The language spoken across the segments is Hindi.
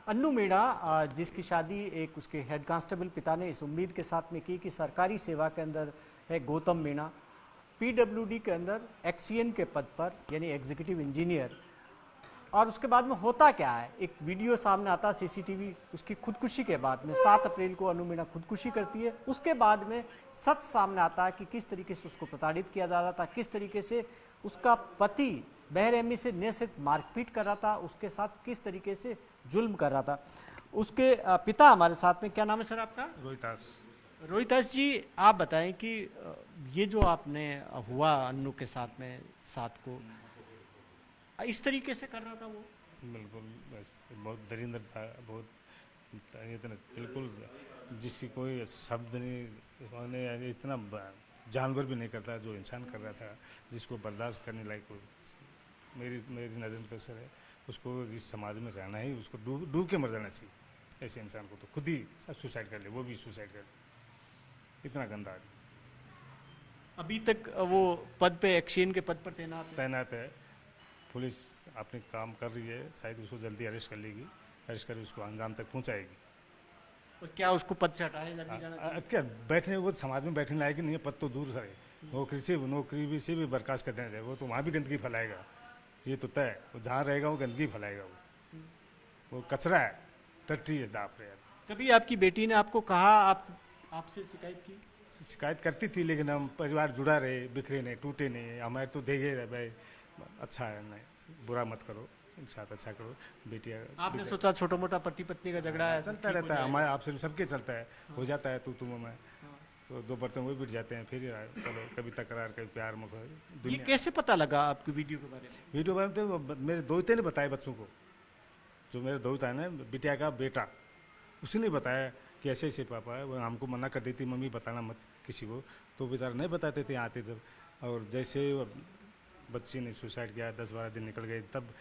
अन्नू मीणा जिसकी शादी एक उसके हेड कांस्टेबल पिता ने इस उम्मीद के साथ में की कि सरकारी सेवा के अंदर है गौतम मीणा, पीडब्ल्यूडी के अंदर एक्सीएन के पद पर यानी एग्जीक्यूटिव इंजीनियर। और उसके बाद में होता क्या है, एक वीडियो सामने आता है सीसीटीवी उसकी खुदकुशी के बाद में। 7 अप्रैल को अन्नू मीणा खुदकुशी करती है। उसके बाद में सच सामने आता है कि किस तरीके से उसको प्रताड़ित किया जा रहा था, किस तरीके से उसका पति बेरहमी से न सिर्फ मारपीट कर रहा था, उसके साथ किस तरीके से जुल्म कर रहा था। उसके पिता हमारे साथ में, क्या नाम है सर आपका? रोहितास। रोहितास जी, आप बताएं कि ये जो आपने हुआ अन्नू के साथ में 7 को, इस तरीके से कर रहा था वो? बिल्कुल बहुत दरिंदर था, बहुत बिल्कुल जिसकी कोई शब्द नहीं, उन्होंने इतना जानवर भी नहीं करता जो इंसान कर रहा था, जिसको बर्दाश्त करने लायक मेरी नज़र में तो सर है उसको इस समाज में रहना ही, उसको डूब के मर जाना चाहिए। ऐसे इंसान को तो खुद ही सुसाइड कर ले, वो भी सुसाइड कर ले, इतना गंदा आदमी। अभी तक वो पद पे, एक्सीएन के पद पर तैनात है। पुलिस अपने काम कर रही है, शायद उसको जल्दी अरेस्ट कर लेगी, अरेस्ट कर उसको अंजाम तक पहुंचाएगी। और क्या उसको पद से हटाया जाना? क्या बैठने, वो समाज में बैठने लायक नहीं है, पद तो दूर से है। नौकरी से भी बर्खास्त कर देना चाहिए, वो तो वहाँ भी गंदगी फैलाएगा, ये तो तय। वो जहाँ रहेगा वो गंदगी फैलाएगा, वो कचरा है, टट्टी है, दाप रहे। कभी आपकी बेटी ने आपको कहा, आपसे शिकायत की? शिकायत करती थी, लेकिन हम परिवार जुड़ा रहे, बिखरे नहीं, टूटे नहीं। हमारे तो देखे भाई अच्छा है, नहीं बुरा मत करो, साथ अच्छा करो। बेटिया आपने सोचा छोटा मोटा पति पत्नी का झगड़ा है, चलता रहता है, हमारे आपसे सबके चलता है, हो जाता है तुम में, तो 2 बर्तन वो बिट जाते हैं, फिर चलो कभी तकरार, कभी प्यार मुखर। ये कैसे पता लगा आपकी वीडियो के बारे में? वीडियो बारे में तो मेरे दोस्ते ने बताया बच्चों को, जो मेरे दोस्त है ना, बिटिया का बेटा, उसने बताया कि ऐसे ऐसे पापा है। वो हमको मना कर देती, मम्मी बताना मत किसी को, तो बेचारा नहीं बताते थे आते जब। और जैसे बच्ची ने सुसाइड किया, 10-12 दिन निकल गए, तब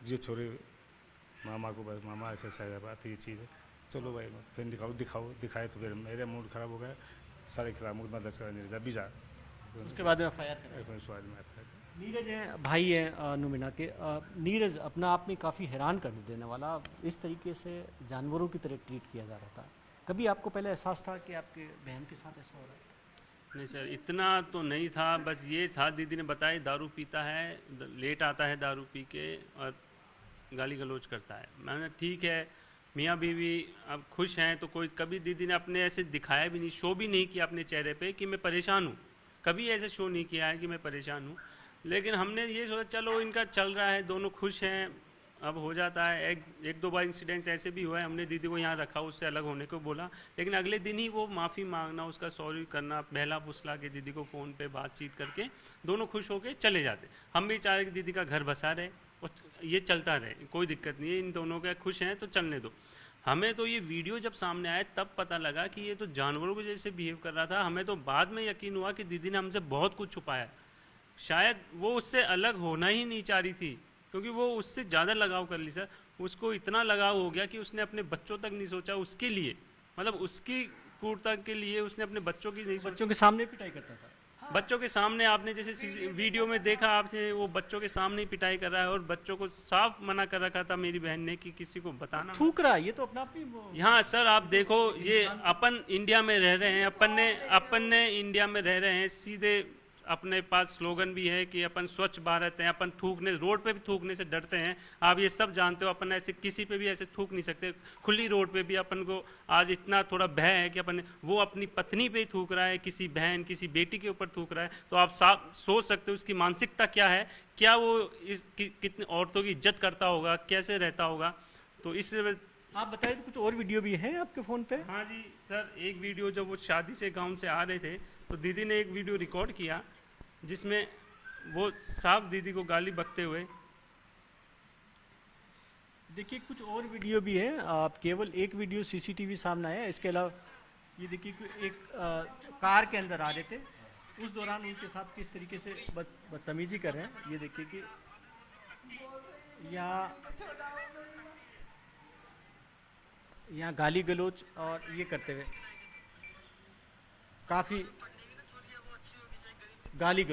ये छोरे मामा को, बस मामा ऐसा ऐसा बात ये चीज़ है, चलो भाई फिर दिखाए तो फिर मेरा मूड खराब हो गया, सारे खिलाफ मुकदमा दर्ज करा, नीरज अभी जा। उसके बाद में एफआईआर। नीरज है, भाई है अन्नू मीणा के। नीरज अपना आप में काफ़ी हैरान कर देने वाला, इस तरीके से जानवरों की तरह ट्रीट किया जा रहा था। कभी आपको पहले एहसास था कि आपके बहन के साथ ऐसा हो रहा है? नहीं सर, इतना तो नहीं था, बस ये था दीदी ने बताया दारू पीता है, लेट आता है दारू पी के और गाली गलौज करता है। मैंने ठीक है, मियाँ बीवी अब खुश हैं तो कोई, कभी दीदी ने अपने ऐसे दिखाया भी नहीं, शो भी नहीं किया अपने चेहरे पे कि मैं परेशान हूँ, कभी ऐसे शो नहीं किया है कि मैं परेशान हूँ। लेकिन हमने ये सोचा चलो इनका चल रहा है, दोनों खुश हैं, अब हो जाता है। एक 2 बार इंसिडेंट्स ऐसे भी हुआ है, हमने दीदी को यहाँ रखा, उससे अलग होने को बोला, लेकिन अगले दिन ही वो माफ़ी मांगना, उसका सॉरी करना, बहला फुसला के दीदी को फ़ोन पे बातचीत करके दोनों खुश होके चले जाते। हम भी चाह रहे कि दीदी का घर बसा रहे और ये चलता रहे, कोई दिक्कत नहीं है, इन दोनों के खुश हैं तो चलने दो। हमें तो ये वीडियो जब सामने आया तब पता लगा कि ये तो जानवरों को जैसे बिहेव कर रहा था। हमें तो बाद में यकीन हुआ कि दीदी ने हमसे बहुत कुछ छुपाया, शायद वो उससे अलग होना ही नहीं चाह रही थी, क्योंकि वो उससे ज़्यादा लगाव कर ली सर। उसको इतना लगाव हो गया कि उसने अपने बच्चों तक नहीं सोचा उसके लिए, मतलब उसकी क्रूरता के लिए उसने अपने बच्चों की नहीं सोचा। बच्चों के सामने पिटाई करता था? बच्चों के सामने, आपने जैसे वीडियो में देखा आपसे, वो बच्चों के सामने ही पिटाई कर रहा है और बच्चों को साफ मना कर रखा था मेरी बहन ने कि किसी को बताना। थूक रहा है ये तो अपना आप ही। हाँ सर, आप देखो, ये अपन इंडिया में रह रहे हैं, अपन ने इंडिया में रह रहे हैं, सीधे अपने पास स्लोगन भी है कि अपन स्वच्छ भारत हैं, अपन थूकने, रोड पे भी थूकने से डरते हैं, आप ये सब जानते हो। अपन ऐसे किसी पे भी ऐसे थूक नहीं सकते, खुली रोड पे भी अपन को आज इतना थोड़ा भय है कि अपन, वो अपनी पत्नी पे ही थूक रहा है, किसी बहन किसी बेटी के ऊपर थूक रहा है, तो आप साफ सोच सकते हो उसकी मानसिकता क्या है, क्या वो कितनी औरतों की इज्जत करता होगा, कैसे रहता होगा। तो इस आप बताइए, तो कुछ और वीडियो भी है आपके फ़ोन पे? हाँ जी सर, एक वीडियो जब वो शादी से गाँव से आ रहे थे तो दीदी ने एक वीडियो रिकॉर्ड किया जिसमें वो साफ दीदी को गाली बकते हुए। देखिए कुछ और वीडियो भी है, आप केवल एक वीडियो सीसीटीवी सामने आया, इसके अलावा ये देखिए एक कार के अंदर आ रहे थे, उस दौरान उनके साथ किस तरीके से बदतमीजी कर रहे हैं। ये देखिए कि यहाँ गाली गलौज और ये करते हुए काफ़ी गाली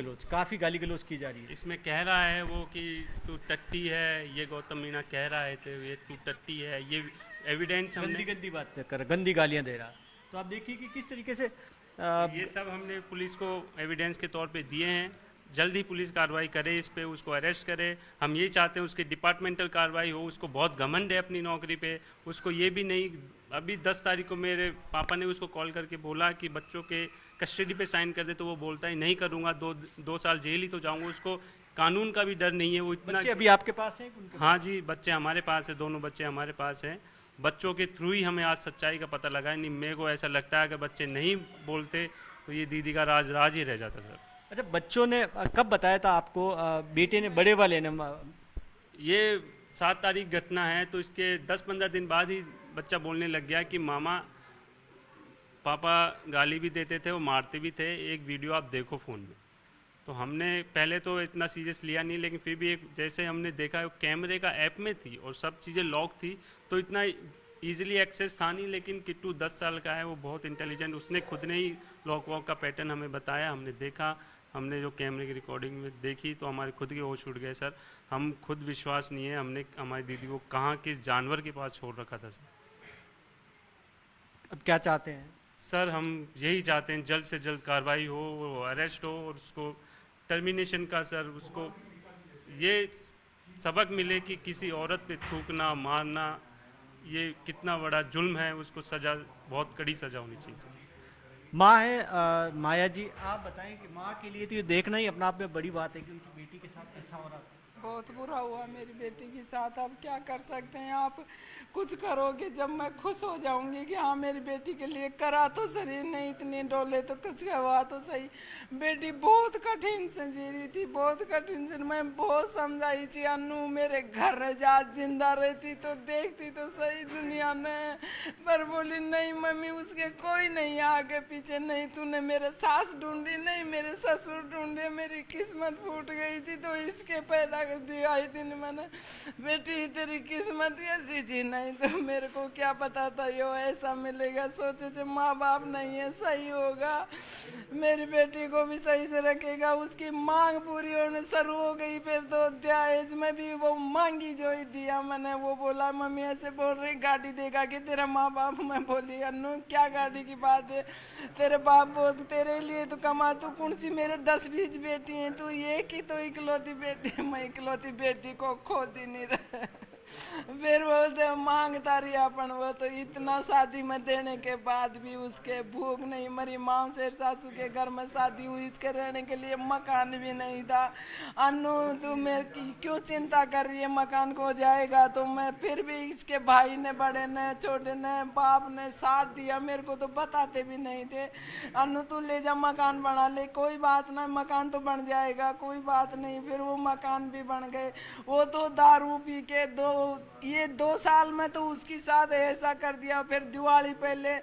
गलौज की जा रही है। इसमें कह रहा है वो कि तू टट्टी है, ये गौतम मीणा कह रहा है तो ये तू टट्टी है, ये एविडेंस हमने गंदी बात कर, गंदी गालियां दे रहा। तो आप देखिए कि किस तरीके से ये सब हमने पुलिस को एविडेंस के तौर पे दिए हैं। जल्द ही पुलिस कार्रवाई करे इस पे, उसको अरेस्ट करे। हम ये चाहते हैं उसकी डिपार्टमेंटल कार्रवाई हो। उसको बहुत घमंड है अपनी नौकरी पे। उसको ये भी नहीं, अभी 10 तारीख को मेरे पापा ने उसको कॉल करके बोला कि बच्चों के कस्टडी पे साइन कर दे, तो वो बोलता है नहीं करूँगा, 2 साल जेल ही तो जाऊँगा। उसको कानून का भी डर नहीं है। वो इतना बच्चे अभी आपके पास हैं? हाँ जी, बच्चे हमारे पास है, दोनों बच्चे हमारे पास हैं। बच्चों के थ्रू ही हमें आज सच्चाई का पता लगा है। नहीं, मेरे को ऐसा लगता है कि बच्चे नहीं बोलते तो ये दीदी का राज ही रह जाता सर। अच्छा, बच्चों ने कब बताया था आपको? बेटे ने, बड़े वाले ने? ये 7 तारीख घटना है, तो इसके 10-15 दिन बाद ही बच्चा बोलने लग गया कि मामा पापा गाली भी देते थे और मारते भी थे, एक वीडियो आप देखो फ़ोन में। तो हमने पहले तो इतना सीरियस लिया नहीं, लेकिन फिर भी एक जैसे हमने देखा वो कैमरे का ऐप में थी और सब चीज़ें लॉक थी, तो इतना इजीली एक्सेस था नहीं। लेकिन किट्टू 10 साल का है, वो बहुत इंटेलिजेंट, उसने खुद ने ही लॉक वॉक का पैटर्न हमें बताया। हमने देखा, हमने जो कैमरे की रिकॉर्डिंग में देखी तो हमारे खुद के होश उड़ गए सर। हम खुद विश्वास नहीं है हमने हमारी दीदी को कहाँ किस जानवर के पास छोड़ रखा था सर। अब क्या चाहते हैं? सर हम यही चाहते हैं जल्द से जल्द कार्रवाई हो, वो अरेस्ट हो और उसको टर्मिनेशन का सर उसको ये सबक मिले कि किसी औरत पे थूकना मारना ये कितना बड़ा जुल्म है, उसको सज़ा, बहुत कड़ी सज़ा होनी चाहिए सर। माँ है माया जी, आप बताएं कि माँ के लिए तो ये देखना ही अपने आप में बड़ी बात है कि उनकी बेटी के साथ ऐसा हो रहा था। बहुत बुरा हुआ मेरी बेटी के साथ। अब क्या कर सकते हैं, आप कुछ करोगे जब मैं खुश हो जाऊंगी कि हाँ मेरी बेटी के लिए करा तो सही, नहीं इतने डोले तो कुछ हुआ तो सही। बेटी बहुत कठिन से जी रही थी, बहुत कठिन से। मैं बहुत समझाई थी, अनु मेरे घर जा जिंदा रहती तो देखती तो सही दुनिया में, पर बोली नहीं मम्मी उसके कोई नहीं आगे पीछे नहीं, तूने मेरे सास ढूंढी नहीं मेरे ससुर ढूंढे, मेरी किस्मत फूट गई थी तो इसके पैदा कर दिया आई थी मैंने। बेटी तेरी किस्मत ऐसी थी, नहीं तो मेरे को क्या पता था यो ऐसा मिलेगा। सोचे थे माँ बाप नहीं है, सही होगा, मेरी बेटी को भी सही से रखेगा। उसकी मांग पूरी होने शुरू हो गई, फिर तो दहेज में भी वो मांगी जो ही दिया मैंने। वो बोला मम्मी ऐसे बोल रही गाड़ी देगा कि तेरा माँ बाप। मैं बोली अन्नू क्या गाड़ी की बात है, तेरे बाप बोल तेरे लिए तो कमा, तू कौन सी मेरे 10-20 बेटी हैं, तू ये की तो इकलौती बेटी, मैं इकलौती बेटी को खोती नहीं रहे। फिर बोलते मांगता रही अपन। वो तो इतना शादी में देने के बाद भी उसके भूख नहीं मरी। माँ से सासू के घर में शादी हुई, उसके रहने के लिए मकान भी नहीं था। अनु तू मेरी क्यों चिंता कर रही है, मकान को जाएगा तो मैं। फिर भी इसके भाई ने, बड़े ने, छोटे ने, बाप ने साथ दिया, मेरे को तो बताते भी नहीं थे। अनु तू ले जा मकान बना ले, कोई बात ना, मकान तो बन जाएगा, कोई बात नहीं। फिर वो मकान भी बन गए। वो तो दारू पी के ये 2 साल में तो उसके साथ ऐसा कर दिया। फिर दिवाली पहले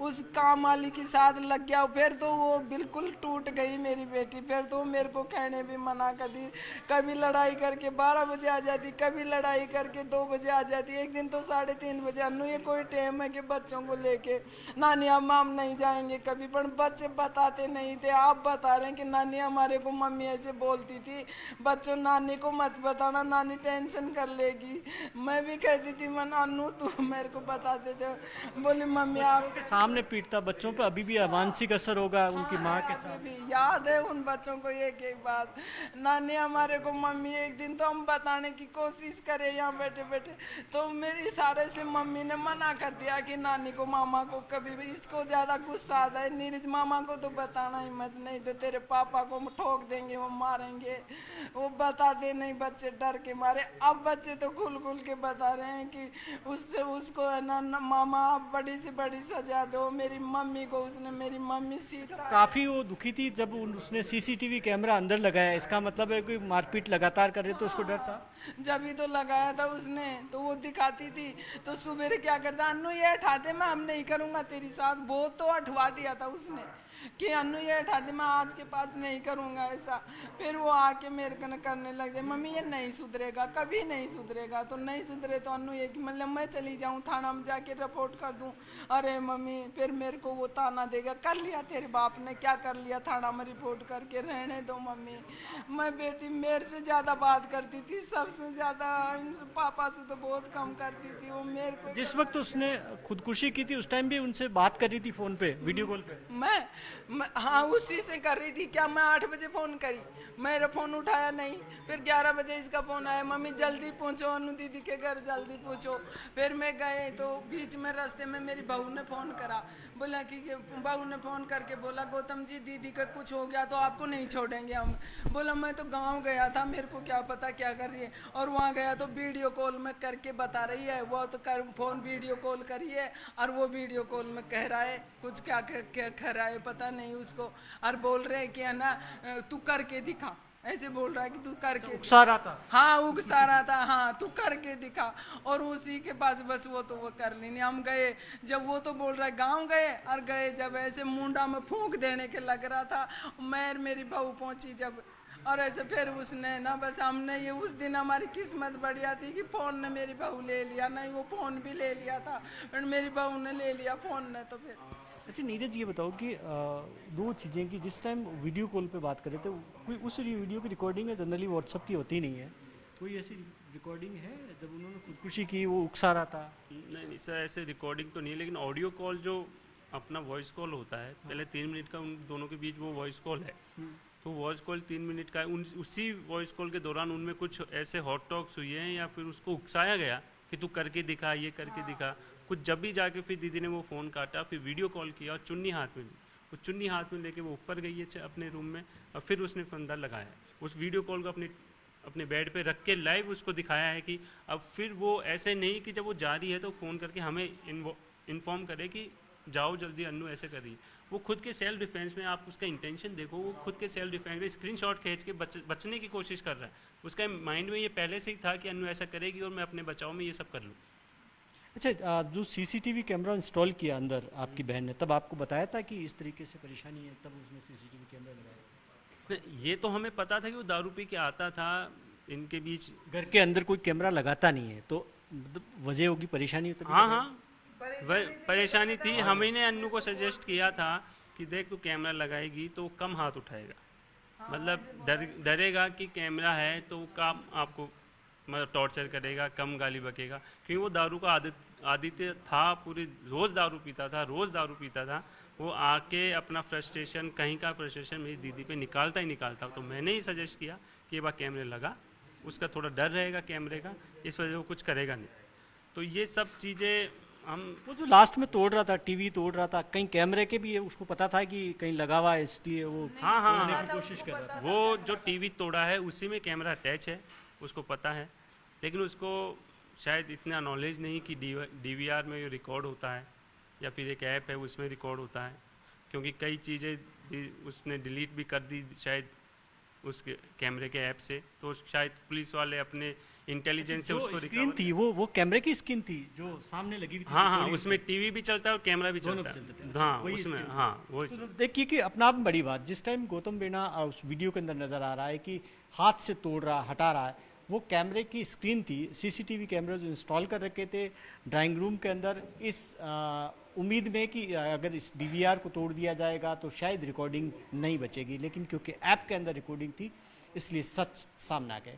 उस काम वाली के साथ लग गया, फिर तो वो बिल्कुल टूट गई मेरी बेटी। फिर तो मेरे को कहने भी मना कर दी, कभी लड़ाई करके 12 बजे आ जाती, कभी लड़ाई करके 2 बजे आ जाती। एक दिन तो 3:30 बजे। अनु ये कोई टाइम है कि बच्चों को लेके नानी अम्मा हम नहीं जाएंगे कभी, पर बच्चे बताते नहीं थे। आप बता रहे हैं कि नानी हमारे को मम्मी ऐसे बोलती थी, बच्चों नानी को मत बताना, नानी टेंशन कर लेगी। मैं भी कहती थी मन अनु तू मेरे को बताते थे, बोली मम्मी आप के सामने पीटता बच्चों पे, अभी भी मानसिक असर होगा उनकी माँ के साथ। भी याद है उन बच्चों को एक एक बात। नानी हमारे को मम्मी, एक दिन तो हम बताने की कोशिश करे यहाँ बैठे बैठे, तो मेरी इशारे से मम्मी ने मना कर दिया कि नानी को मामा को कभी भी, इसको ज्यादा गुस्सा आता है नीरज, मामा को तो बताना ही मत, नहीं तो तेरे पापा को ठोक देंगे, वो मारेंगे। वो बताते नहीं बच्चे डर के मारे। अब बच्चे तो खुल खुल के बता रहे हैं कि उससे उसको है ना मामा आप बड़ी से बड़ी सजा दो मेरी मम्मी को। उसने मेरी मम्मी सीता। काफी वो दुखी थी जब उसने सीसीटीवी कैमरा अंदर लगाया, इसका मतलब है कोई मारपीट लगातार कर रहे तो उसको डर था। जब ही तो लगाया था उसने, तो वो दिखाती थी तो सुबह क्या करता, अन्नू ये हटा दे, मैं हम नहीं करूंगा तेरी साथ। बहुत तो हटवा दिया था उसने कि अन्नू ये हटा दे, मैं आज के पास नहीं करूंगा ऐसा। फिर वो आके मेरे को करने लग जाए, मम्मी ये नहीं सुधरेगा, कभी नहीं सुधरेगा। तो नहीं सुधरे तो अन्नू ये कि मतलब मैं चली जाऊँ थाना में जाके रिपोर्ट कर दूँ। अरे मम्मी फिर मेरे को वो ताना देगा, कर लिया तेरे बाप ने, क्या कर लिया, थाना में रिपोर्ट करके रहने दो मम्मी। मैं बेटी मेरे से ज़्यादा बात करती थी, सबसे ज़्यादा पापा से तो बहुत कम करती थी। वो मेरे को जिस वक्त उसने खुदकुशी की थी उस टाइम भी उनसे बात कर रही थी फोन पे, वीडियो कॉल पे? मैं हाँ उसी से कर रही थी। क्या मैं 8 बजे फ़ोन करी, मेरा फ़ोन उठाया नहीं, फिर 11 बजे इसका फ़ोन आया, मम्मी जल्दी पहुँचो अनु दीदी के घर, जल्दी पहुँचो। फिर मैं गए तो बीच में रास्ते में मेरी बहू ने फ़ोन करा, बोला कि बहू ने फ़ोन करके बोला गौतम जी दीदी का कुछ हो गया तो आपको नहीं छोड़ेंगे हम। बोला मैं तो गाँव गया था, मेरे को क्या पता क्या कर रही है। और वहाँ गया तो वीडियो कॉल में करके बता रही है, वो तो फ़ोन वीडियो कॉल करी है और वो वीडियो कॉल में कह रहा है कुछ क्या कह रहा है पता नहीं उसको, और बोल रहे हैं कि है ना तू करके दिखा, ऐसे बोल रहा है कि तू करके उकसा रहा था। हाँ उकसा रहा था, हाँ तू करके दिखा। और उसी के पास बस वो तो वो कर ली नहीं। हम गए जब, वो तो बोल रहा है गाँव गए, और गए जब ऐसे मुंडा में फूंक देने के लग रहा था। मैं मेरी बहू पहुंची जब, और ऐसे फिर उसने ना बस हमने ये उस दिन हमारी किस्मत बढ़िया थी कि फ़ोन ने मेरी बहू ले लिया, नहीं वो फ़ोन भी ले लिया था, फिर मेरी बहू ने ले लिया फ़ोन ने। तो फिर अच्छा नीरज ये बताओ कि दो चीज़ें कि जिस टाइम वीडियो कॉल पे बात कर रहे थे, कोई उस वीडियो की रिकॉर्डिंग है? जनरली व्हाट्सअप की होती नहीं है, कोई ऐसी रिकॉर्डिंग है जब उन्होंने खुदकुशी की, वो उकसा रहा था? नहीं सर, ऐसे रिकॉर्डिंग तो नहीं है, लेकिन ऑडियो कॉल जो अपना वॉइस कॉल होता है, पहले 3 मिनट का उन दोनों के बीच वो वॉइस कॉल है, तो वॉइस कॉल 3 मिनट का है। उसी वॉइस कॉल के दौरान उनमें कुछ ऐसे हॉट टॉक्स हुए हैं या फिर उसको उकसाया गया कि तू करके दिखा, ये करके दिखा कुछ। जब भी जाके फिर दीदी ने वो फ़ोन काटा, फिर वीडियो कॉल किया और चुन्नी हाथ में ली, वो चुन्नी हाथ में लेके वो ऊपर गई है अपने रूम में, और फिर उसने फंदा लगाया उस वीडियो कॉल को अपने बेड पे रख के लाइव उसको दिखाया है कि अब फिर वो ऐसे नहीं कि जब वो जा रही है तो फ़ोन करके हमें इन्फॉर्म करे कि जाओ जल्दी अन्नू ऐसे कर रही है। वो खुद के सेल्फ डिफेंस में, आप उसका इंटेंशन देखो, वो खुद के सेल्फ डिफेंस में स्क्रीनशॉट खींच के बचने की कोशिश कर रहा है। उसका माइंड में ये पहले से ही था कि अन्नू ऐसा करेगी और मैं अपने बचाव में ये सब कर लूँ। अच्छा जो सीसीटीवी कैमरा इंस्टॉल किया अंदर आपकी बहन ने, तब आपको बताया था कि इस तरीके से परेशानी है, तब उसने सीसीटीवी कैमरा लगाया? ये तो हमें पता था कि वो दारू पी के आता था, इनके बीच घर के अंदर कोई कैमरा लगाता नहीं है तो वजह होगी, परेशानी तभी हाँ लगाया? हाँ परेशानी थी। हम ही ने अन्नू को सजेस्ट किया था कि देख तू कैमरा लगाएगी तो कम हाथ उठाएगा, मतलब डरेगा कि कैमरा है तो काम आपको मतलब टॉर्चर करेगा, कम गाली बकेगा, क्योंकि वो दारू का आदित्य था, पूरी रोज़ दारू पीता था। वो आके अपना फ्रस्ट्रेशन, कहीं का फ्रस्ट्रेशन मेरी दीदी पे निकालता ही निकालता। तो मैंने ही सजेस्ट किया कि ये बार कैमरे लगा, उसका थोड़ा डर रहेगा कैमरे का, इस वजह से वो कुछ करेगा नहीं। तो ये सब चीज़ें हम, वो जो लास्ट में तोड़ रहा था, टीवी तोड़ रहा था, कहीं कैमरे के भी है, उसको पता था कि कहीं लगा हुआ है, इसलिए वो हाँ तोड़ने की कोशिश कर रहा था। वो जो टीवी तोड़ा है उसी में कैमरा अटैच है, उसको पता है, लेकिन उसको शायद इतना नॉलेज नहीं कि डीवीआर में रिकॉर्ड होता है या फिर एक ऐप है उसमें रिकॉर्ड होता है, क्योंकि कई चीज़ें उसने डिलीट भी कर दी शायद उस कैमरे के ऐप से, तो शायद पुलिस वाले अपने इंटेलिजेंस से उसको स्क्रीन थी, वो कैमरे की स्क्रीन थी जो सामने लगी हुई थी। हाँ उसमें टीवी भी चलता है और कैमरा भी चलता है। हाँ उसमें, हाँ वो तो देखिए कि अपना आप में बड़ी बात, जिस टाइम गौतम बेना उस वीडियो के अंदर नजर आ रहा है कि हाथ से तोड़ रहा, हटा रहा है, वो कैमरे की स्क्रीन थी, सीसीटीवी कैमरे जो इंस्टॉल कर रखे थे ड्राइंग रूम के अंदर, इस उम्मीद में कि अगर इस डीवीआर को तोड़ दिया जाएगा तो शायद रिकॉर्डिंग नहीं बचेगी, लेकिन क्योंकि ऐप के अंदर रिकॉर्डिंग थी इसलिए सच सामने आ गया।